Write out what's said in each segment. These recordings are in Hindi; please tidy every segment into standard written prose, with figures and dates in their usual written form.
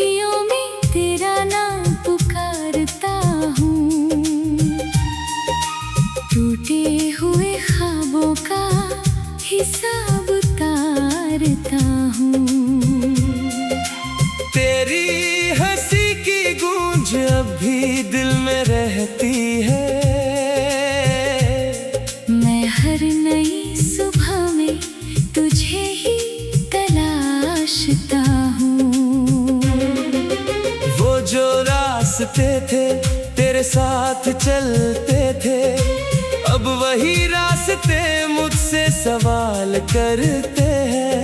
खुशियों में तेरा नाम पुकारता हूँ, टूटे हुए ख्वाबों का हिसाब उतारता हूँ। तेरी हंसी की गूंज अब भी दिल में रहती है। मैं हर नई सुबह में तुझे ही तलाशता हूँ। वो जो रास्ते थे तेरे साथ चलते थे, अब वही रास्ते मुझसे सवाल करते हैं।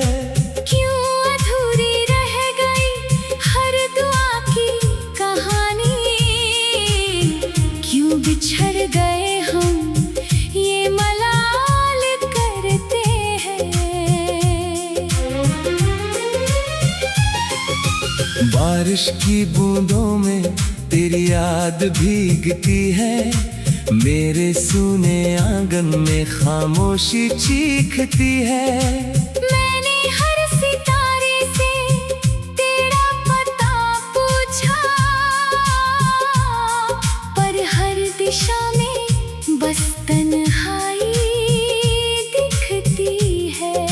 क्यों अधूरी रह गई हर दुआ की कहानी, क्यों बिछड़ गए हम ये मलाल करते हैं। बारिश की बूंदों में तेरी याद भीगती है, मेरे सूने आंगन में खामोशी चीखती है। मैंने हर सितारे से तेरा पता पूछा, पर हर दिशा में बस तन्हाई दिखती है।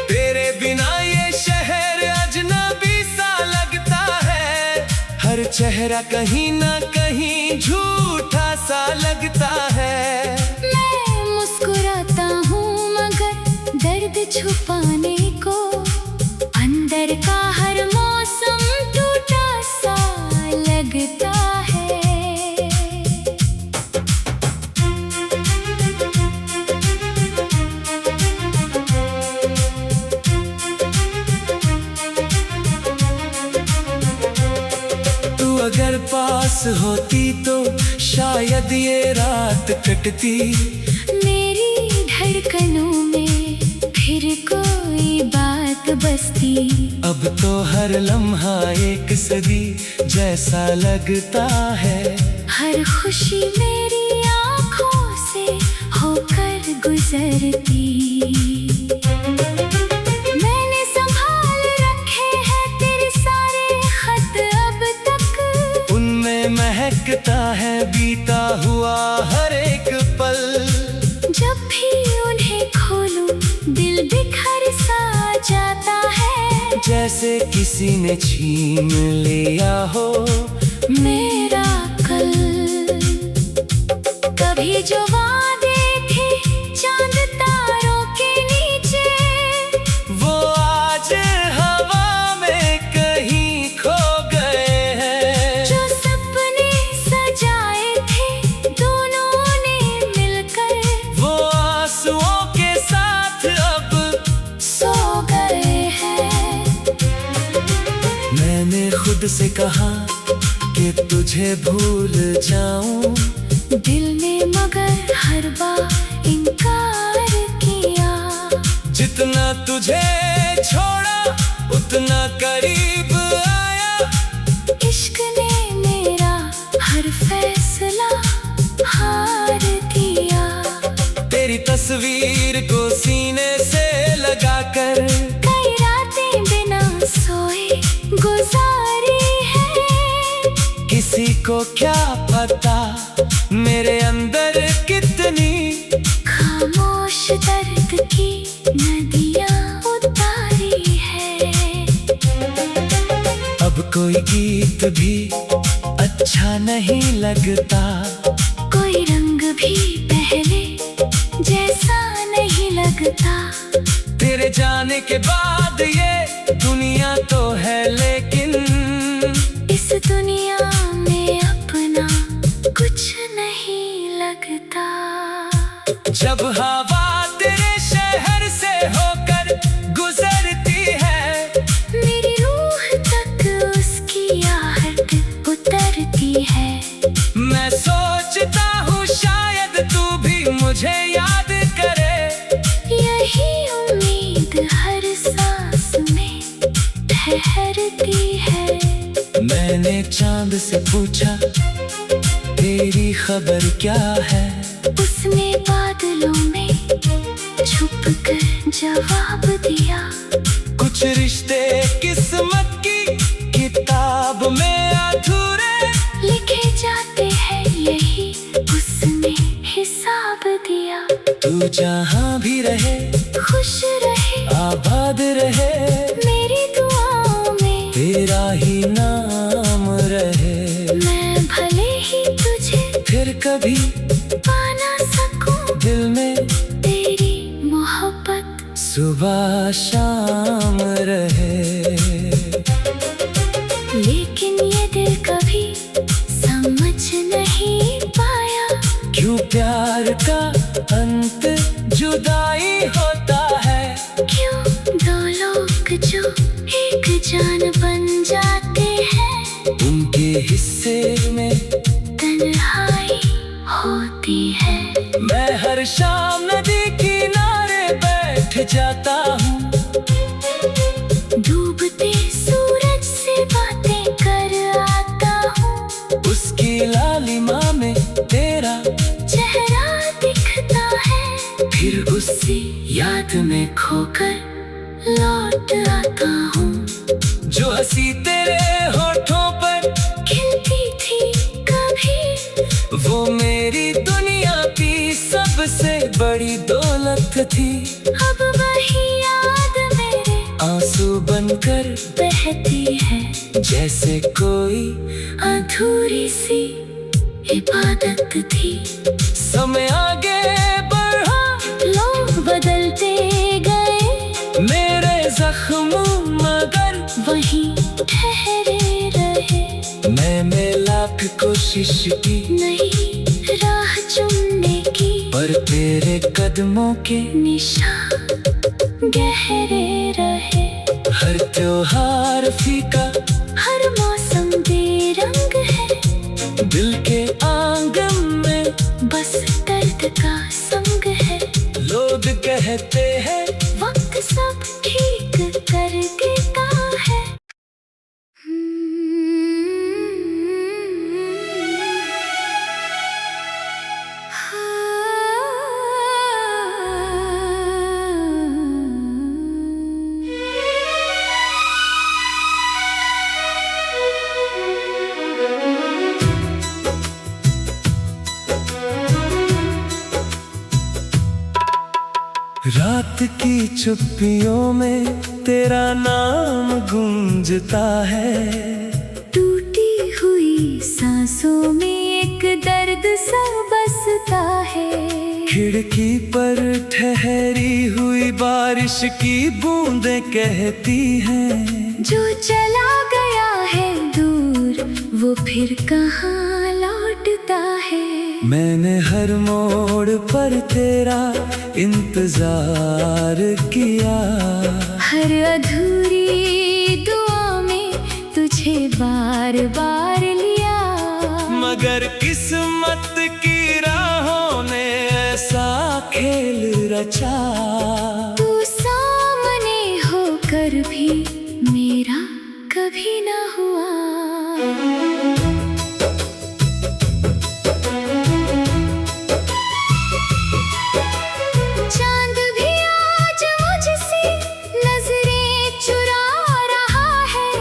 तेरे बिना ये शहर अजनबी सा लगता है, हर चेहरा कहीं ना कहीं झूठा सा लगता है। मैं मुस्कुराता हूँ मगर दर्द छुपाने को, अंदर का हर मौसम टूटा सा लगता है। तू अगर पास होती तो शायद ये रात कटती। मेरी धड़कनों में फिर कोई बात बसती। अब तो हर लम्हा एक सदी जैसा लगता है। हर खुशी मेरी आँखों से होकर गुजरती। मैंने संभाल रखे हैं तेरे सारे खत अब तक, उनमें महकता है बीता हुआ हर एक पल। जब भी उन्हें खोलूं दिल बिखर सा जाता है, जैसे किसी ने छीन लिया हो मेरा कल। कभी जो वादे थे चांद तारों के नीचे, वो आज हवा में कहीं खो गए हैं। जो सपने सजाए थे दोनों ने मिलकर, वो आंसुओं के साथ अब सो गए हैं। मैंने खुद से कहा कि तुझे भूल जाऊं, दिल ने मगर हर बार इनकार किया। जितना तुझे छोड़ा उतना करीब आया। इश्क ने मेरा हर फैसला हार दिया। तेरी तस्वीर को सीने से लगाकर कई रातें बिना सोए गुजारी है। किसी को क्या पता मेरे अंदर कितनी खामोश दर्द की नदियाँ उतारी है। अब कोई गीत भी अच्छा नहीं लगता, कोई रंग भी पहले जैसा नहीं लगता। तेरे जाने के बाद ये दुनिया तो है, लेकिन इस दुनिया में अपना कुछ नहीं लगता। जब हवा तेरे शहर से होकर गुजरती है, मेरी रूह तक उसकी आहट उतरती है। मैं सोचता हूँ शायद तू भी मुझे याद करे। यही उम्मीद हर सांस में ठहरती है। मैंने चांद से पूछा तेरी खबर क्या है, उसने बादलों में छुप कर जवाब दिया। कुछ रिश्ते किस्मत की तू जहाँ भी रहे, खुश रहे, आबाद रहे, मेरी दुआओं में तेरा ही नाम रहे। मैं भले ही तुझे फिर कभी पा ना सकूं, दिल में तेरी मोहब्बत सुबह शाम रहे। लेकिन ये दिल कभी समझ नहीं पाया, क्यों प्यार का अंत जुदाई होता है। क्यों दो लोग जो एक जान बन जाते हैं, उनके हिस्से में तन्हाई होती है। मैं हर शाम नदी किनारे बैठ जाता हूँ, डूबते सूरज से बातें कर आता हूँ, उसकी लालिमा में तेरा चेहरा दिखता है। फिर उसी याद में खोकर लौट आता हूँ, जो हंसी तेरे होठों पर खिलती थी कभी, वो मेरी दुनिया की सबसे बड़ी दौलत थी। अब वही याद मेरे आंसू बनकर बहती है, जैसे कोई अधूरी सी इबादत थी। समय आगे बढ़ा, लोग बदलते गए, मेरे जख्म मगर वहीं ठहरे रहे। मैंने लाख कोशिश की, नहीं राह चुनने की, पर तेरे कदमों के निशान गहरे रहे। हर त्योहार फीका, हर मौसम बेरंग है, दिल के आंगन में बस दर्द का संग है। लोग कहते हैं वक्त सब ठीक कर देता है। रात की चुप्पियों में तेरा नाम गूंजता है। टूटी हुई सांसों में एक दर्द सा बसता है। खिड़की पर ठहरी हुई बारिश की बूंदें कहती हैं, जो चला गया है दूर वो फिर कहाँ लौटता है। मैंने हर मोड़ पर तेरा इंतजार किया, हर अधूरी दुआ में तुझे बार बार लिया, मगर किस्मत की राहों ने ऐसा खेल रचा। तू सामने होकर भी मेरा कभी ना हुआ। चांद भी आज मुझसे नजरें चुरा रहा है,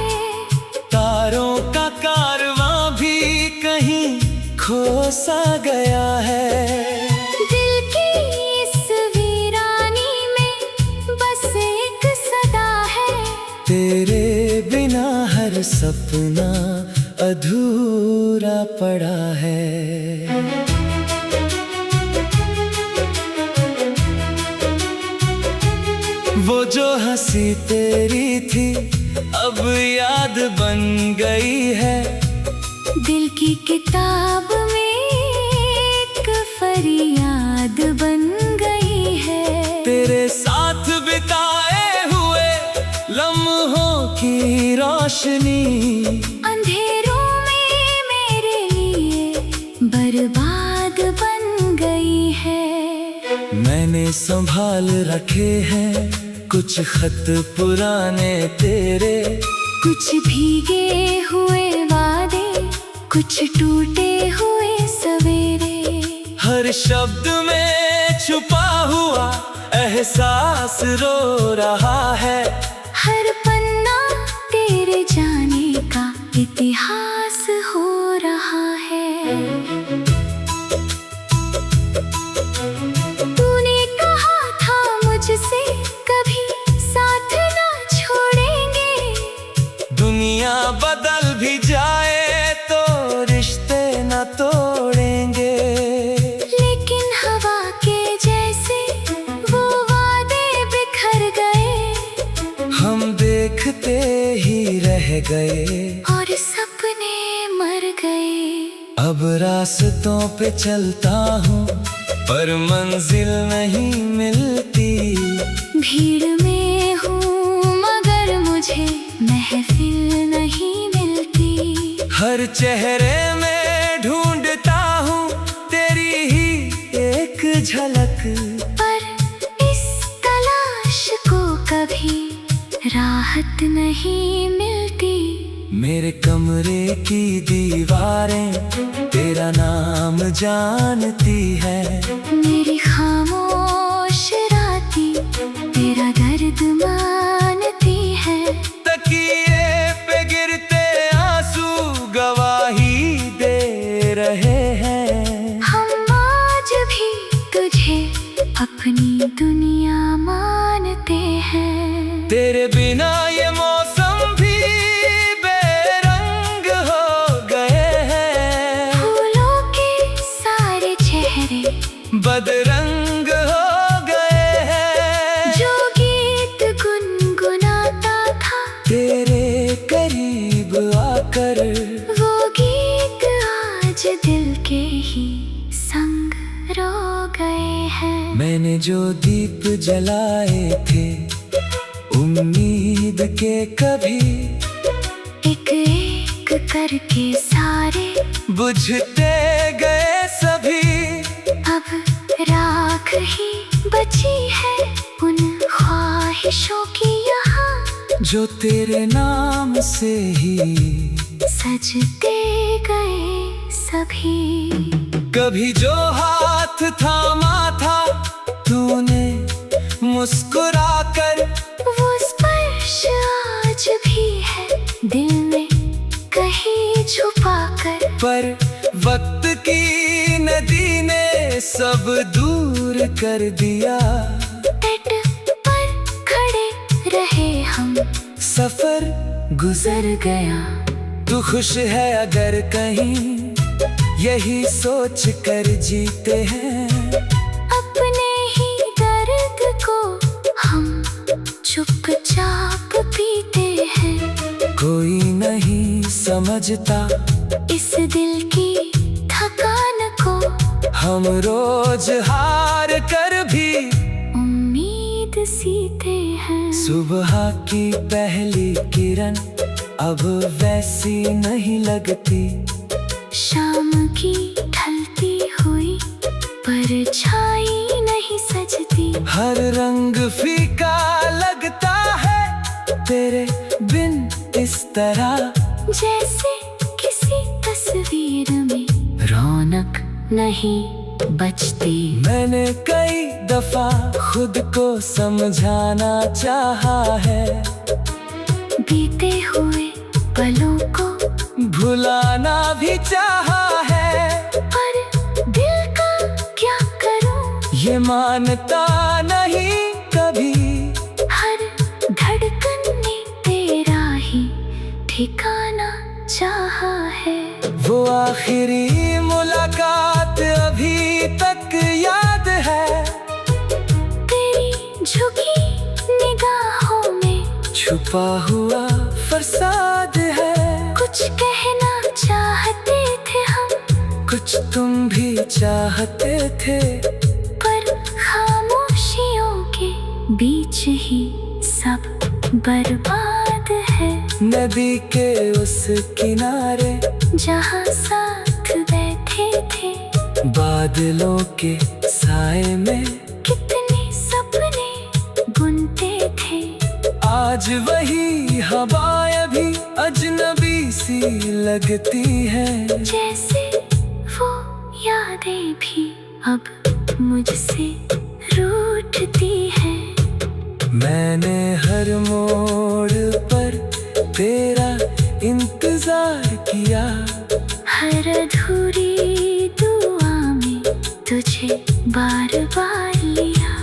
तारों का कारवां भी कहीं खो सा गया है। दिल की इस वीरानी में बस एक सदा है, तेरे बिना हर सपना अधूरा पड़ा है। वो जो हंसी तेरी थी अब याद बन गई है। दिल की किताब में एक फरियाद बन गई है। तेरे साथ बिताए हुए लम्हों की रोशनी अंधेरों में मेरे लिए बर्बाद बन गई है। मैंने संभाल रखे हैं कुछ खत पुराने तेरे, कुछ भीगे हुए वादे, कुछ टूटे हुए सवेरे। हर शब्द में छुपा हुआ एहसास रो रहा है। हर पन्ना तेरे जाने का इतिहास हो रहा है। तूने दुनिया बदल भी जाए तो रिश्ते न तोड़ेंगे। लेकिन हवा के जैसे वो वादे बिखर गए, हम देखते ही रह गए और सपने मर गए। अब रास्तों पे चलता हूँ पर मंजिल नहीं मिलती। भीड़ में हूँ मगर मुझे महफिल नहीं मिलती। हर चेहरे में ढूंढता हूँ तेरी ही एक झलक, पर इस तलाश को कभी राहत नहीं मिलती। मेरे कमरे की दीवारें तेरा नाम जानती है। मेरी खामोश रातें तेरा दर्द मानती है। तकिए पे गिरते आंसू गवाही दे रहे हैं। हम आज भी तुझे अपनी दुनिया मानते हैं। तेरे बिना ये मौसम भी बेरंग हो गए हैं। फूलों के सारे चेहरे बदरंग हो गए हैं। जो गीत गुनगुनाता था तेरे करीब आकर, वो गीत आज दिल के ही संग रो गए हैं। मैंने जो दीप जलाए थे उम्मीद के कभी, एक एक करके सारे बुझते गए सभी। अब राख ही बची है उन ख्वाहिशों की यहाँ, जो तेरे नाम से ही सजते गए सभी। कभी जो हाथ थामा था तूने मुस्कुराकर, वो स्पर्श आज भी है दिल में कहीं छुपा कर। पर वक्त की नदी ने सब दूर कर दिया। तट पर खड़े रहे हम, सफर गुजर गया। तू खुश है अगर कहीं, यही सोच कर जीते हैं। अपने ही दर्द को हम चुपचाप पीते हैं। कोई नहीं समझता इस दिल की थकान को, हम रोज हार कर भी उम्मीद सीते हैं। सुबह की पहली किरण अब वैसी नहीं लगती। शाम की ढलती हुई परछाई नहीं सजती। हर रंग फीका लगता है तेरे बिन इस तरह, जैसे किसी तस्वीर में रौनक नहीं बचती। मैंने कई दफा खुद को समझाना चाहा है, बीते हुए पलों को भुलाना भी चाहा है। पर दिल का क्या करूं, ये मानता नहीं कभी। हर धड़कन ने तेरा ही ठिकाना चाहा है। वो आखिरी मुलाकात अभी तक याद है। तेरी झुकी निगाहों में छुपा हुआ फरसाद है। कुछ कहना चाहते थे हम, कुछ तुम भी चाहते थे। पर खामोशियों के बीच ही सब बर्बाद है। नदी के उस किनारे जहाँ साथ बैठे थे, बादलों के साए में कितने सपने बुनते थे। आज वही हवाएं भी अजनबी सी लगती हैं। जैसे वो यादें भी अब मुझसे रूठती हैं। मैंने हर मोड़ पर तेरा इंतजार किया। हर अधूरी दुआ में तुझे बार बार लिया।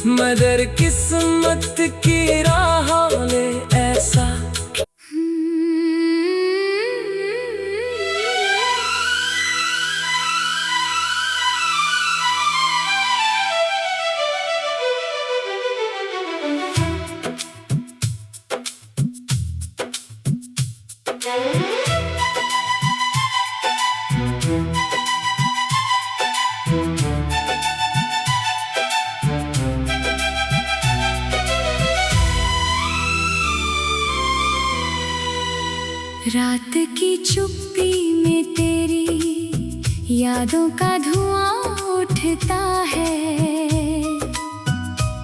मगर किस्मत की राहों ने ऐसा रात की चुप्पी में तेरी यादों का धुआं उठता है।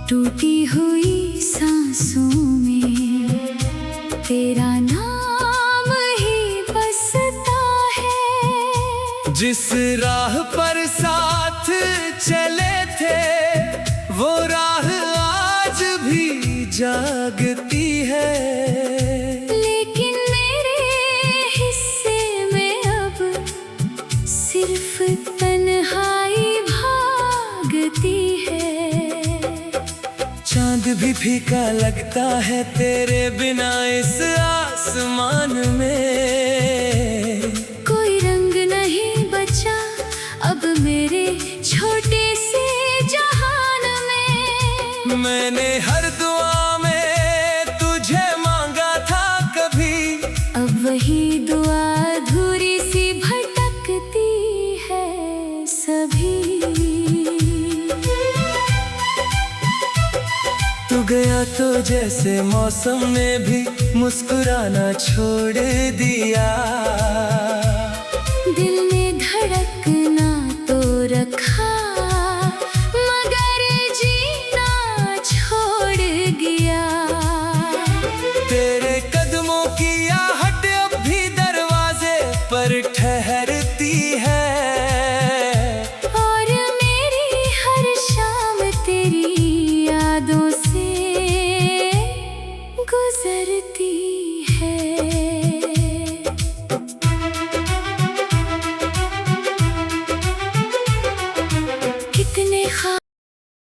टूटी हुई सांसों में तेरा नाम ही बसता है। जिस राह पर साथ चले थे वो राह आज भी जागती है। सिर्फ तन्हाई भागती है। चांद भी फीका लगता है तेरे बिना इस आसमान में। कोई रंग नहीं बचा अब मेरे छोटे से जहान में। मैंने हर दुआ में तुझे मांगा था कभी, अब वही दुआ अधूरी सी भटकती है सभी। तू गया तो जैसे मौसम ने भी मुस्कुराना छोड़ दिया। दिल ने धड़कना तो रखा मगर जीना छोड़ गया। तेरे कदमों की आहट अब भी दरवाजे पर